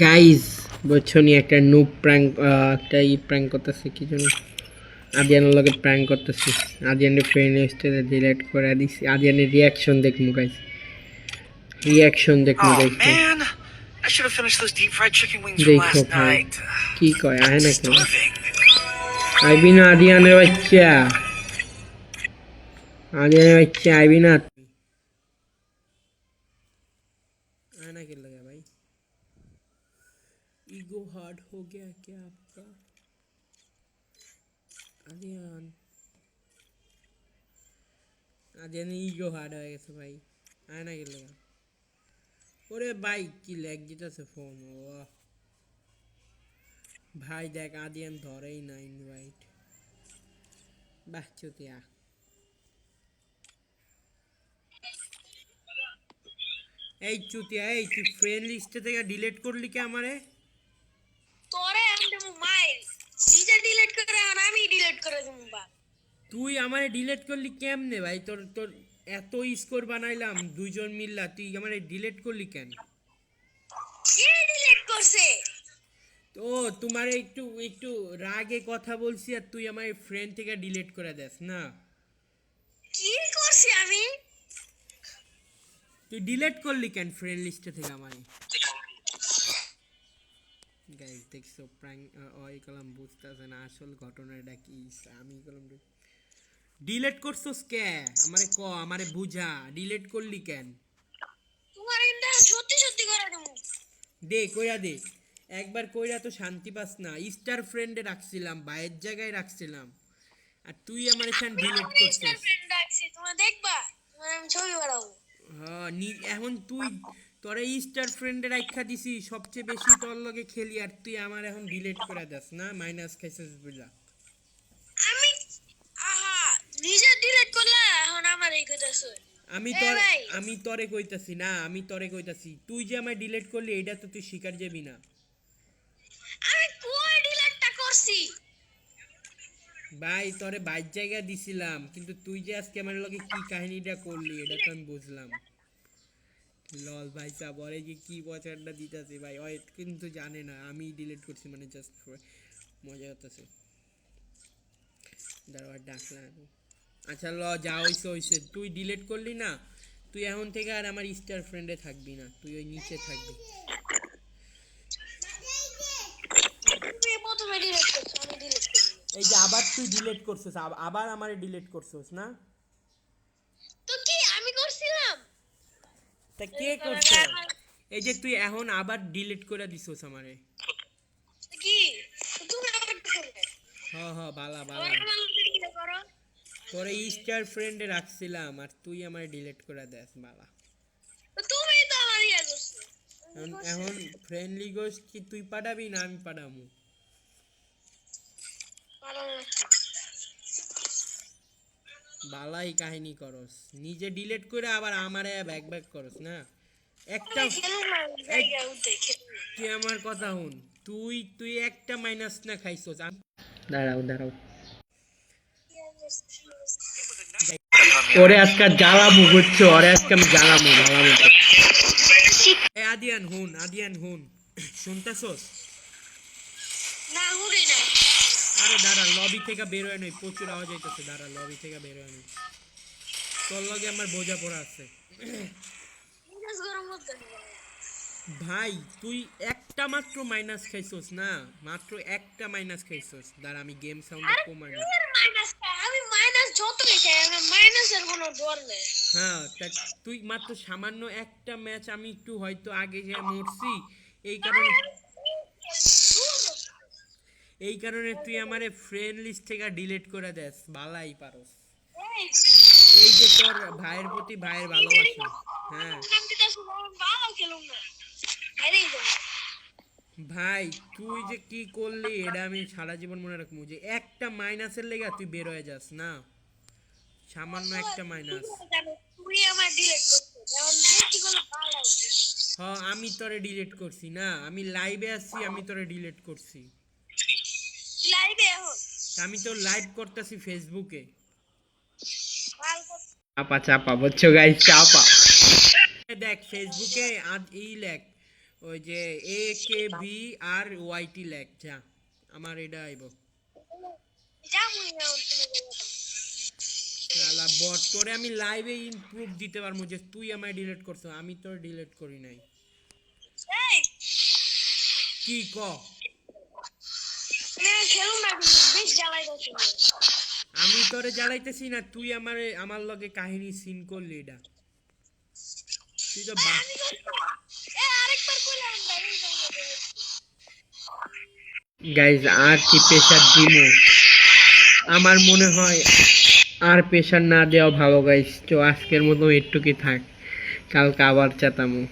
Guys বুঝছো নি একটা নুব প্র্যাঙ্ক একটা প্র্যাঙ্ক করতেছে কি জন্য আদিয়ানের লগে প্র্যাঙ্ক করতেছি। আদিয়ানের ফ্রেন্ড লিস্টে ডিলিট করে দিছি। আদিয়ানের রিয়াকশন দেখমু গাইজ, রিয়াকশন দেখমু গাইজ। দেখো ভাই কি কয় আহে না কেন আইবি না আদিয়ানের বাচ্চা, আদিয়ানের বাচ্চা আইবি না आए ना खेल लगा भाई। ईगो हार्ड हो गया क्या आपका? आदियान आदियान ईगो हार्ड हो गया भाई। आए ना खेल लगा ওরে ভাই কি ল্যাগ দিতেছে ফোন। ও ভাই দেখ আদিয়ান ধরেই না ইনভাইট। বাহ চুতিয়া এই চুতিয়া, এই তুই ফ্রেন্ড লিস্ট থেকে ডিলিট করলি কি আমারে? তোরে আমি মাইল নিজে ডিলিট করে আর আমি ডিলিট করে দেব। তুই আমারে ডিলিট করলি কেমনে ভাই? তোর তোর এত স্কোর বানাইলাম দুইজন মিললা, তুই আমারে ডিলিট করলি কেন? কে ডিলিট করছে? তো তোমার একটু একটু রাগে কথা বলছি আর তুই আমার ফ্রেন্ড থেকে ডিলিট করে দেস না। কি করছি আমি? তুই ডিলিট করলি কেন ফ্রেন্ড লিস্টে থেকে আমায়? গাইস দেখছো প্র্যাঙ্ক ওই কলম বুঝতেছে না আসল ঘটনাটা কি। আমি কলম ডিলিট করছস কে? আমারে ক, আমারে বুঝা, ডিলিট করলি কেন? তোমার এটা সত্যি সত্যি করে দেব। দে কইরা দে, একবার কইরা তো শান্তি পাস না। স্টার ফ্রেন্ডে রাখছিলাম, বাইরের জায়গায় রাখছিলাম, আর তুই আমার এখানে ডিলিট করছিস। ফ্রেন্ড রাখছি তোমরা দেখবা, তোমার আমি ছবি বানাবো। হ্যাঁ এখন তুই তোরা স্টার ফ্রেন্ডে রাখা দিছি, সবচেয়ে বেশি তোর লগে খেলি, আর তুই আমার এখন ডিলিট করে দাস না, মাইনাস খাইছিস বুঝলা। আমি আহা নিজে ডিলিট করলা এখন আমার এই কইতাছো। আমি তোরে কইতাছি না, আমি তোরে কইতাছি তুই যে আমায় ডিলিট করলি এটা তো তুই স্বীকার যাবি না। আমি কই ডিলিটটা করছি? ভাই তোরে বাইর জায়গা দিছিলাম, কিন্তু তুই যে আজকে আমার লগে কি কাহিনীটা করলি এটা তো আমি বুঝলাম। লল ভাই সাহেব ওরে যে কি বছরটা দিতেছে ভাই, ওই কিন্তু জানে না আমি ডিলিট করছি, মানে জাস্ট মজা হতেছে। দাঁড়া ডাকলাম। আচ্ছা ল যা হইছে হইছে, তুই ডিলিট করলি না, তুই এখন থেকে আর আমার স্টার ফ্রেন্ডে থাকবি না, তুই ওই নিচে থাকবি। তুমি প্রথমে ডিলিট করছো, আমি ডিলিট করি। এই যে আবার তুই ডিলিট করছিস, আবার আমারে ডিলিট করছিস না? তো কি আমি করছিলাম? তা কে করছে? এই যে তুই এখন আবার ডিলিট করে দিছিস আমারে। কি তুমি আবার করবে? হ্যাঁ হ্যাঁ বালা বালা, আবার আমার কি করো? তোরে স্টার ফ্রেন্ডে রাখছিলাম আর তুই আমারে ডিলিট করে দেস বালা। তুমি তো আমার ইয়া করছো। এখন ফ্রেন্ডলি গোস্ট কি তুই পাঠাবি না আমি পাঠাবো? বালাই কাহিনী করস, নিজে ডিলিট করে আবার আমারে ব্যাক ব্যাক করস না। একটা তুই আমার কথা হুন, তুই তুই একটা মাইনাস না খাইছস। দাঁড়াও দাঁড়াও, ওরে আজকে জ্বালামু বুঝছো, ওরে আজকে আমি জ্বালামু ভালো মতো। আদিয়ান হুন, আদিয়ান হুন, শুনতেছস? না হুরি না। আরে দাঁড়া লবি থেকে বের হয়ে নই, প্রচুর আওয়াজ হইতেছে, দাঁড়া লবি থেকে বের হয়ে নই, তোর লগে আমার বোঝা পড়া আছে। ভাই তুই একটা মাত্র মাইনাস খাইছস না, মাত্র একটা মাইনাস খাইছস। দাঁড়া আমি গেম সাউন্ড কমাই না। আমি মাইনাস যতই খাই আমার মাইনাসের কোনো ডর নেই। হ্যাঁ তা তুই মাত্র সামান্য একটা ম্যাচ আমি একটু হয়তো আগে যে মরছি, এই কারণে তুই আমারে ফ্রেন্ড লিস্ট থেকে ডিলিট করে দেস, বালাই পারস। এই যে তোর ভাইয়ের প্রতি ভাইয়ের ভালোবাসা। হ্যাঁ ভাই তুই যে কি করলি এটা আমি সারা জীবন মনে রাখবো, যে একটা মাইনাসের লেগে তুই বের হয়ে যাস না, সামান্য একটা মাইনাস। হ্যাঁ আমি তোরে ডিলিট করছি না, আমি লাইভে আসছি, আমি তোরে ডিলিট করছি। আমি তো লাইভ করতেছি ফেসবুকে। চাপা চাপা বুঝছো গাইস, চাপা। দেখ ফেসবুকে আজ এই লেখ ওই যে এ কে ভি আর ওয়াইটি লেখ যা আমার এটা আইব যামুই না ওর কোনো জায়গায়। শালা বট তোরে আমি লাইভে ইমপ্রুভ দিতে পারবো যে তুই আমায় ডিলিট করছো আমি তোর ডিলিট করি নাই এই, কি ক তুমি আর খেলুন না কিন্তু বেশ জ্বালাইতেছে। আমি তোরে জ্বালাইতেছি না তুই আমারে আমার লগে কাহিনী সিন করলি এটা তুই তো আমি করবো। আরেকবার করলাম ভাই গাইজ আর কি প্রেশার দিমু আমার মনে হয় আর প্রেশার না দেওয়া ভালো গাইজ তো আজকের মতো একটুকি থাক কালকে আবার চেতামু